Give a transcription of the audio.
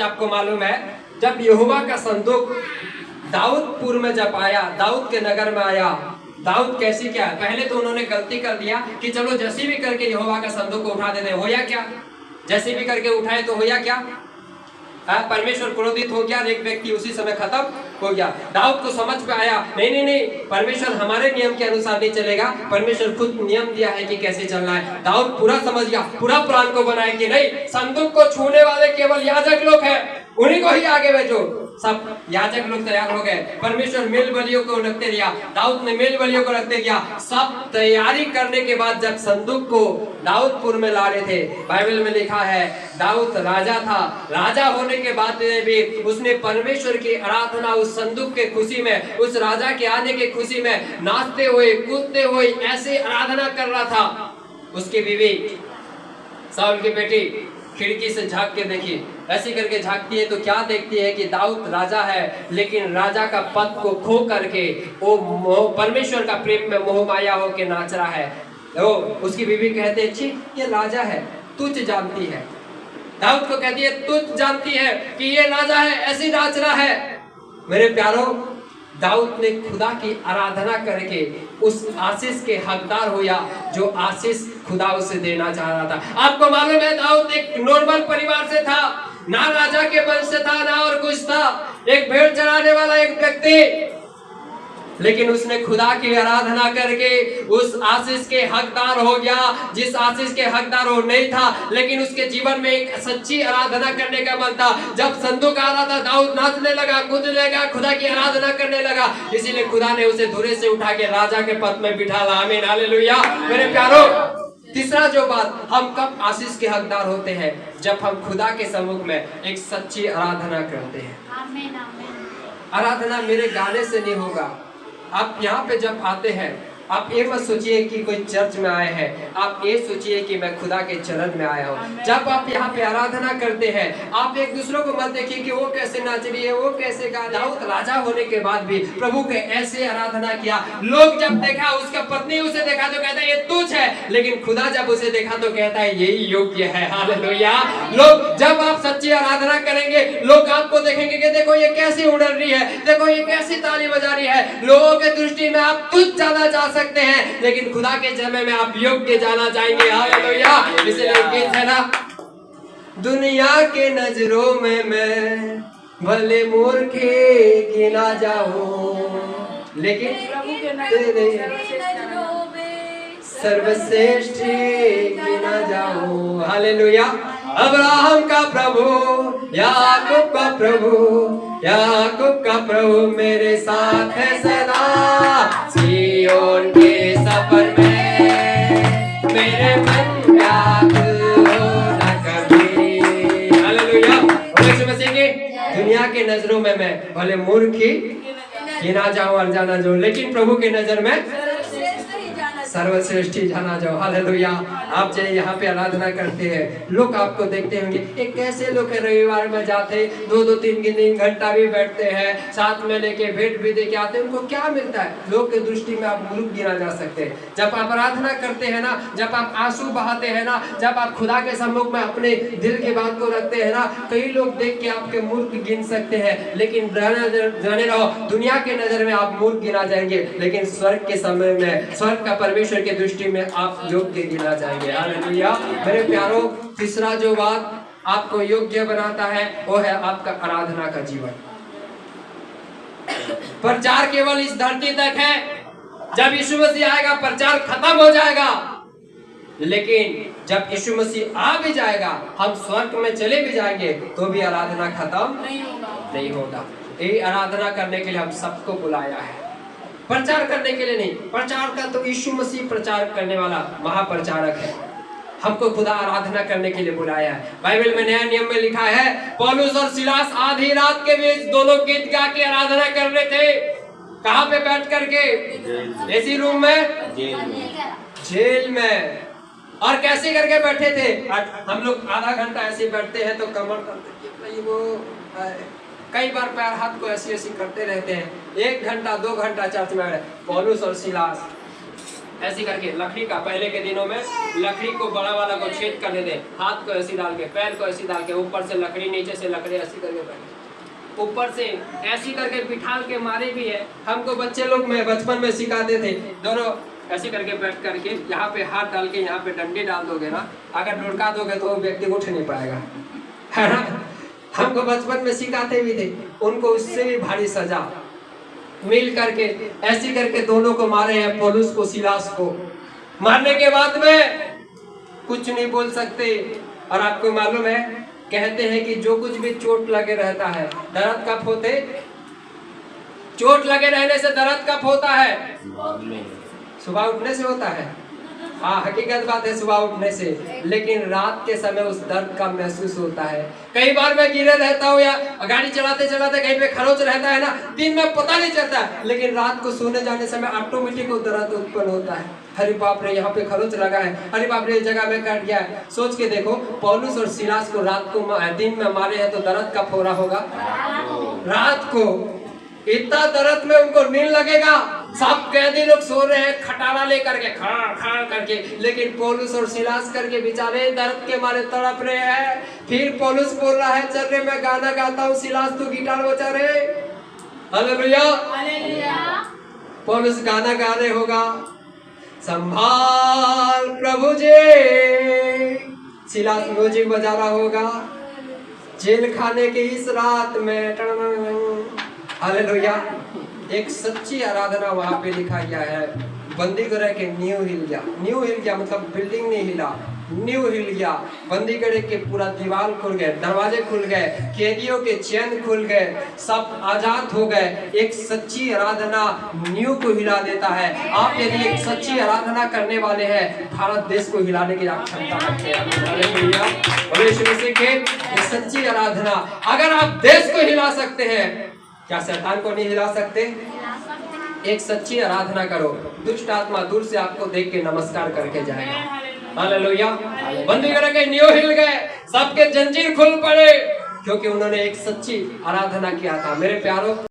आपको मालूम है जब यहोवा का संदूक दाऊदपुर में जब आया, दाऊद के नगर में आया, दाऊद कैसी क्या पहले तो उन्होंने गलती कर दिया कि चलो जैसे भी करके यहोवा का संदूक को उठा देते। होया क्या? जैसे भी करके उठाए तो होया क्या? परमेश्वर क्रोधित हो गया, एक व्यक्ति उसी समय खत्म हो गया। दाऊद को समझ में आया नहीं, परमेश्वर हमारे नियम के अनुसार नहीं चलेगा, परमेश्वर खुद नियम दिया है कि कैसे चलना है। दाऊद पूरा समझ गया, पूरा प्लान को बनाया कि नहीं, संदूक को छूने वाले केवल याजक लोग हैं, उन्हीं को ही आगे भेजो। सब याजक लोग तैयार हो गए, परमेश्वर मेल बलियों को रखते दिया, दाऊद ने मेल बलियों को रखते दिया। सब तैयारी करने के बाद जब संदूक को दाऊदपुर में ला रहे थे, बाइबल में लिखा है दाऊद राजा था, राजा होने के बाद भी उसने परमेश्वर की आराधना उस संदूक के खुशी में, उस राजा के आने के खुशी में नाचते हुए कूदते हुए ऐसे आराधना कर रहा था। उसकी बीवी साउल की बेटी खिड़की से झांक के देखी, ऐसी करके झांकती है तो क्या देखती है कि दाऊद राजा है, लेकिन राजा का पद को खो करके वो परमेश्वर का प्रेम में मोह माया होके नाच रहा है। तो उसकी बीवी कहते हैं, छी ये राजा है, तुझ जानती है। दाऊद को कहती है, तुझ जानती है कि ये राजा है, ऐसी नाच रहा है। मेरे प्यारो, दाऊद ने खुदा की आराधना करके उस आशीष के हकदार हुआ जो आशीष खुदा उसे देना चाह रहा था। आपको मालूम है दाऊद एक नॉर्मल परिवार से था, ना राजा के वंश से था ना और कुछ था, एक भेड़ चराने वाला एक व्यक्ति, लेकिन उसने खुदा की आराधना करके उस आशीष के हकदार हो गया जिस आशीष के हकदार वो नहीं था, लेकिन उसके जीवन में एक सच्ची आराधना करने का मन था। जब संदूक आ रहा था दाऊद नाचने लगा, कूदने लगा, खुदा की आराधना करने लगा, इसीलिए खुदा ने उसे धुरे से उठा के राजा के पद में बिठाला। आमीन, हालेलुया। मेरे प्यारो, तीसरा जो बात, हम कब आशीष के हकदार होते हैं? जब हम खुदा के सम्मुख में एक सच्ची आराधना करते हैं। आमीन, आमीन। आराधना मेरे गाने से नहीं होगा। आप यहाँ पे जब आते हैं, आप ये मत सोचिए कि कोई चर्च में आए हैं, आप ये सोचिए कि मैं खुदा के चरण में आया हूँ। जब आप यहाँ पे आराधना करते हैं, आप एक दूसरों को मत देखिए कि वो कैसे नाच रही है, वो कैसे गा। दाऊद राजा होने के बाद भी प्रभु के ऐसे आराधना किया, लोग जब देखा, उसका पत्नी उसे देखा तो कहता है ये तुझ है, लेकिन खुदा जब उसे देखा तो कहता है यही योग्य है। हालेलुया। लोग जब आप सच्ची आराधना करेंगे, लोग आपको देखेंगे कि देखो ये कैसी उड़ रही है, देखो ये कैसी ताली बजा रही है। लोगों के दृष्टि में आप तुझ जाना चाह सकते हैं, लेकिन खुदा के समय में आप योग्य जाना चाहेंगे। हालेलुया। इसलिए गीत है ना, दुनिया के नजरों में मैं भले मूर्खे गिना जाऊं, लेकिन तेरे सर्वश्रेष्ठ गिना जाऊं। हालेलुया। अब्राहम का प्रभु, याकूब का प्रभु, याकूब का प्रभु मेरे साथ है सदा, सिय्योन के सफर में मेरे मन व्याकुल हो न कभी। हालेलुया। यीशु मसीह की दुनिया के नजरों में मैं भले मूर्खी गिना जाऊं और जाना जाऊं, लेकिन प्रभु के नजर में सर्वश्रेष्ठ जाना जाओ। हालेलुया। आप चाहे यहाँ पे आराधना करते हैं, लोग आपको देखते होंगे एक कैसे लोग है, रविवार में जाते 2-3 घंटा भी बैठते हैं, साथ में लेके भेंट भी देके आते हैं, उनको क्या मिलता है? लोग के दृष्टि में आप मूर्ख गिना जा सकते हैं। जब आप आराधना करते हैं ना, जब आप आंसू बहाते हैं ना, जब आप खुदा के सम्मुख में अपने दिल की बात को रखते हैं ना, कई लोग देख के आपके मूर्ख गिन सकते हैं, लेकिन जाने रहो दुनिया के नजर में आप मूर्ख गिना जाएंगे, लेकिन स्वर्ग के समय में, स्वर्ग का परमेश्वर की दृष्टि में आप योग्य गिना जाएंगे। हालेलुया। मेरे प्यारो, तीसरा जो बात आपको योग्य बनाता है वो है आपका आराधना का जीवन। प्रचार केवल इस धरती तक है, जब यीशु मसीह आएगा प्रचार खत्म हो जाएगा, लेकिन जब यीशु मसीह आ भी जाएगा, हम स्वर्ग में चले भी जाएंगे तो भी आराधना खत्म नहीं होगा। ये आराधना करने के लिए हम सबको बुलाया है, प्रचार करने के लिए नहीं। प्रचार का तो यीशु मसीह प्रचार करने वाला महाप्रचारक है, हमको खुदा आराधना करने के लिए बुलाया है। बाइबल में नया नियम में लिखा है, पौलुस और सिलास आधी रात के बीच दोनों गीत गा के आराधना कर रहे थे। कहाँ पे बैठ करके? एसी रूम में, जेल में। और कैसे करके बैठे थे? हम लोग आधा घंटा ऐसे बैठते हैं तो कमर करते, वो कई बार पैर हाथ को ऐसी ऐसी करते रहते हैं। 1 घंटा 2 घंटा चर्च में। पौलुस और सिलास ऐसी करके लकड़ी का, पहले के दिनों में लकड़ी को बड़ा वाला को छेद करने दे, हाथ को ऐसी डाल के, पैर को ऐसी डाल के, ऊपर से लकड़ी, नीचे से लकड़ी, ऐसी करके बैठे, ऊपर से ऐसी करके बिठाल के मारे भी है। हमको बच्चे लोग में बचपन में सिखाते थे, दोनों ऐसे करके बैठ करके यहाँ पे हाथ डाल के यहाँ पे डंडी डाल दोगे ना, अगर लुढ़का दोगे तो वो व्यक्ति उठ नहीं पाएगा, है ना। हमको बचपन में सिखाते भी थे, उनको उससे भी भारी सजा मिल करके ऐसी करके दोनों को मारे हैं, पौलुस को, सिलास को। मारने के बाद में कुछ नहीं बोल सकते। और आपको मालूम है, कहते हैं कि जो कुछ भी चोट लगे रहता है, दर्द कब होते, चोट लगे रहने से दर्द कब होता है, सुबह उठने से होता है। हाँ, हकीकत बात है, सुबह उठने से, लेकिन रात के समय उस दर्द का महसूस होता है। कई बार मैं गिरे रहता हूँ या गाड़ी चलाते चलाते कहीं पे खरोच रहता है ना, दिन में पता नहीं चलता, लेकिन रात को सोने जाने समय ऑटोमेटिक वो दर्द उत्पन्न होता है। अरे बाप रे, यहाँ पे खरोच लगा है, अरे बाप रे, इस जगह में कट गया है। सोच के देखो, पौलुस और सिलास को रात को दिन में मारे हैं तो दर्द कब हो रहा होगा, रात को। इतना दर्द में उनको नींद लगेगा। सब कैदी लोग सो रहे हैं खटारा लेकर के, खड़ खड़ करके, लेकिन पौलुस और सिलास करके बेचारे दर्द के मारे तड़प रहे हैं। फिर पौलुस बोल रहा है, चल रे मैं गाना गाता हूँ, सिलास तू गिटार बजा रे। हालेलुया, पौलुस गाना गा रहे होगा, संभाल प्रभु जी, सिलास म्यूजिक बजा रहा होगा। जेल खाने की इस रात में, हालेलुया, एक सच्ची आराधना वहां पे लिखा गया है। बंदी गृह के नींव हिल गया, नींव हिल गया मतलब बिल्डिंग नहीं हिला, नींव हिल गया। बंदी गृह के पूरा दीवार खुल गए, दरवाजे खुल गए, कैदियों के चैन खुल गए, सब आजाद हो गए। एक सच्ची आराधना नींव को हिला देता है। आप यदि एक सच्ची आराधना करने वाले हैं, भारत देश को हिलाने की आप क्षमता रखते हैं। हालेलुया, और यीशु मसीह के ये सच्ची आराधना, अगर आप देश को हिला सकते हैं, क्या शैतान को नहीं हिला सकते? एक सच्ची आराधना करो, दुष्ट आत्मा दूर से आपको देख के नमस्कार करके जाएगा। हालेलुया, बंदी गृह के नींव हिल गए, सबके जंजीर खुल पड़े, क्योंकि उन्होंने एक सच्ची आराधना किया था। मेरे प्यारों,